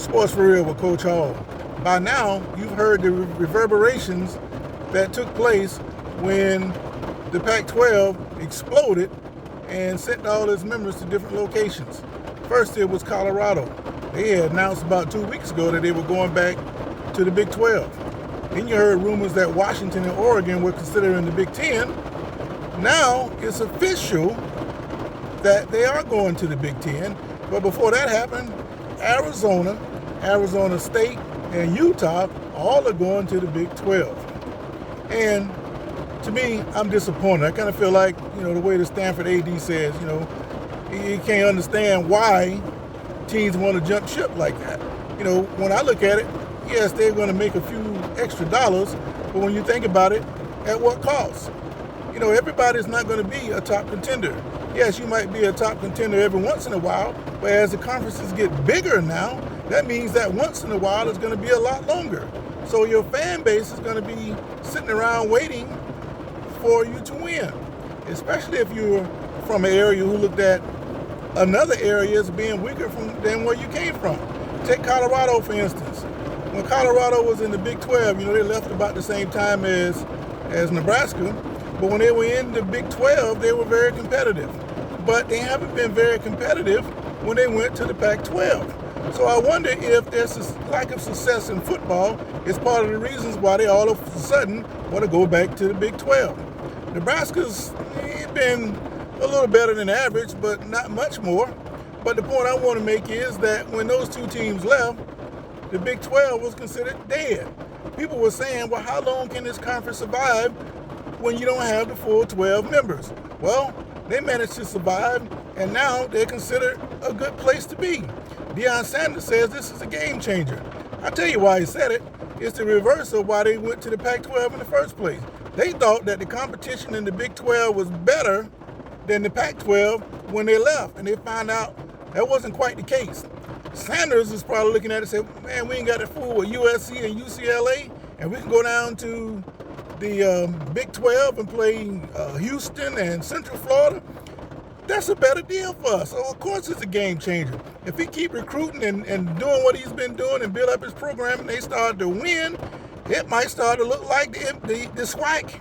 Sports for Real with Coach Hall. By now, you've heard the reverberations that took place when the Pac-12 exploded and sent all its members to different locations. First, it was Colorado. They had announced about 2 weeks ago that they were going back to the Big 12. Then you heard rumors that Washington and Oregon were considering the Big 10. Now it's official that they are going to the Big 10. But before that happened, Arizona State, and Utah all are going to the Big 12. And to me, I'm disappointed. I kind of feel like, the way the Stanford AD says, he can't understand why teams want to jump ship like that. When I look at it, yes, they're going to make a few extra dollars, but when you think about it, at what cost? Everybody's not going to be a top contender. Yes, you might be a top contender every once in a while, but as the conferences get bigger now, that means that once in a while is going to be a lot longer. So your fan base is going to be sitting around waiting for you to win, especially if you're from an area who looked at another area as being weaker than where you came from. Take Colorado, for instance. When Colorado was in the Big 12, they left about the same time as Nebraska. But when they were in the Big 12, they were very competitive. But they haven't been very competitive when they went to the Pac-12. So I wonder if their lack of success in football is part of the reasons why they all of a sudden want to go back to the Big 12. Nebraska's been a little better than average, but not much more. But the point I want to make is that when those two teams left, the Big 12 was considered dead. People were saying, well, how long can this conference survive when you don't have the full 12 members? Well, they managed to survive, and now they're considered a good place to be. Deion Sanders says this is a game changer. I'll tell you why he said it. It's the reverse of why they went to the Pac-12 in the first place. They thought that the competition in the Big 12 was better than the Pac-12 when they left, and they found out that wasn't quite the case. Sanders is probably looking at it and saying, man, we ain't got to fool with USC and UCLA, and we can go down to the Big 12 and play Houston and Central Florida. That's a better deal for us. So, of course, it's a game changer. If he keep recruiting and doing what he's been doing and build up his program and they start to win, it might start to look like the SWAC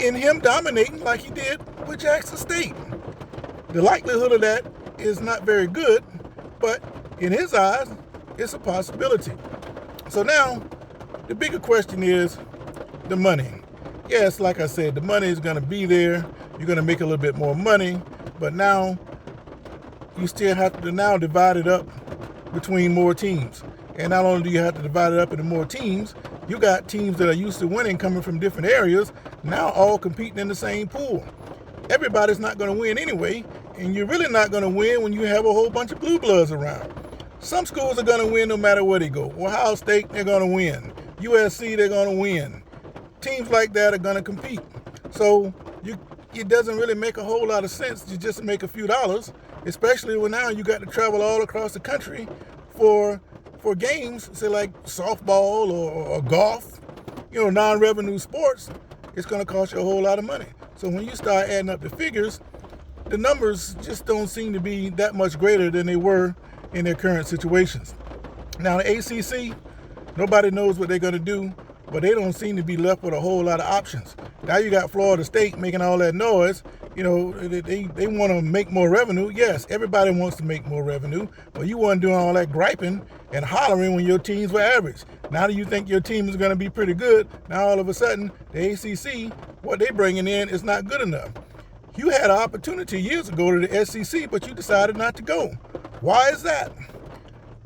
in him dominating like he did with Jackson State. The likelihood of that is not very good, but in his eyes, it's a possibility. So now, the bigger question is the money. Yes, like I said, the money is going to be there. You're going to make a little bit more money, but now you still have to now divide it up between more teams. And not only do you have to divide it up into more teams, you got teams that are used to winning coming from different areas, now all competing in the same pool. Everybody's not going to win anyway, and you're really not going to win when you have a whole bunch of blue bloods around. Some schools are going to win no matter where they go. Ohio State, they're going to win. USC, they're going to win. Teams like that are going to compete. So it doesn't really make a whole lot of sense to just make a few dollars, especially when now you got to travel all across the country for games, say like softball or golf, non-revenue sports. It's going to cost you a whole lot of money. So when you start adding up the figures, the numbers just don't seem to be that much greater than they were in their current situations. Now the ACC, nobody knows what they're going to do, but they don't seem to be left with a whole lot of options. Now you got Florida State making all that noise. They want to make more revenue. Yes, everybody wants to make more revenue, but you weren't doing all that griping and hollering when your teams were average. Now that you think your team is going to be pretty good, now all of a sudden the ACC, what they're bringing in is not good enough. You had an opportunity years ago to the SEC, but you decided not to go. Why is that?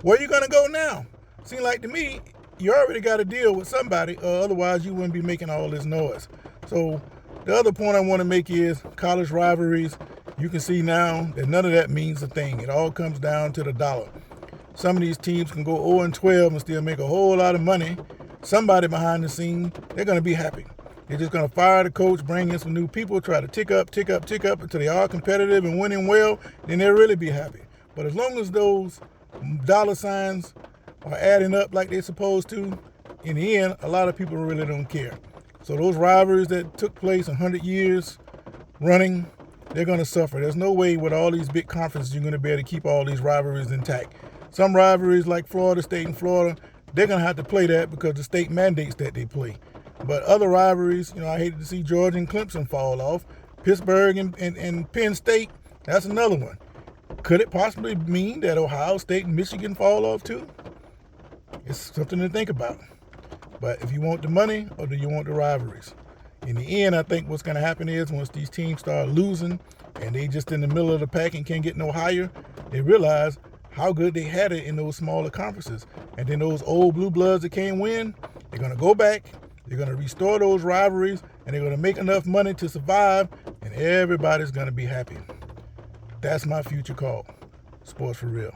Where are you going to go now? Seems like to me, you already got to deal with somebody, otherwise you wouldn't be making all this noise. So the other point I want to make is college rivalries. You can see now that none of that means a thing. It all comes down to the dollar. Some of these teams can go 0-12 and still make a whole lot of money. Somebody behind the scene, they're going to be happy. They're just going to fire the coach, bring in some new people, try to tick up until they are competitive and winning well, then they'll really be happy. But as long as those dollar signs are adding up like they're supposed to, in the end, a lot of people really don't care. So those rivalries that took place 100 years running, they're going to suffer. There's no way with all these big conferences you're going to be able to keep all these rivalries intact. Some rivalries like Florida State and Florida, they're going to have to play that because the state mandates that they play. But other rivalries, I hated to see Georgia and Clemson fall off. Pittsburgh and Penn State, that's another one. Could it possibly mean that Ohio State and Michigan fall off too? It's something to think about. But if you want the money or do you want the rivalries? In the end, I think what's going to happen is once these teams start losing and they just in the middle of the pack and can't get no higher, they realize how good they had it in those smaller conferences. And then those old blue bloods that can't win, they're going to go back, they're going to restore those rivalries, and they're going to make enough money to survive, and everybody's going to be happy. That's my future call. Sports for real.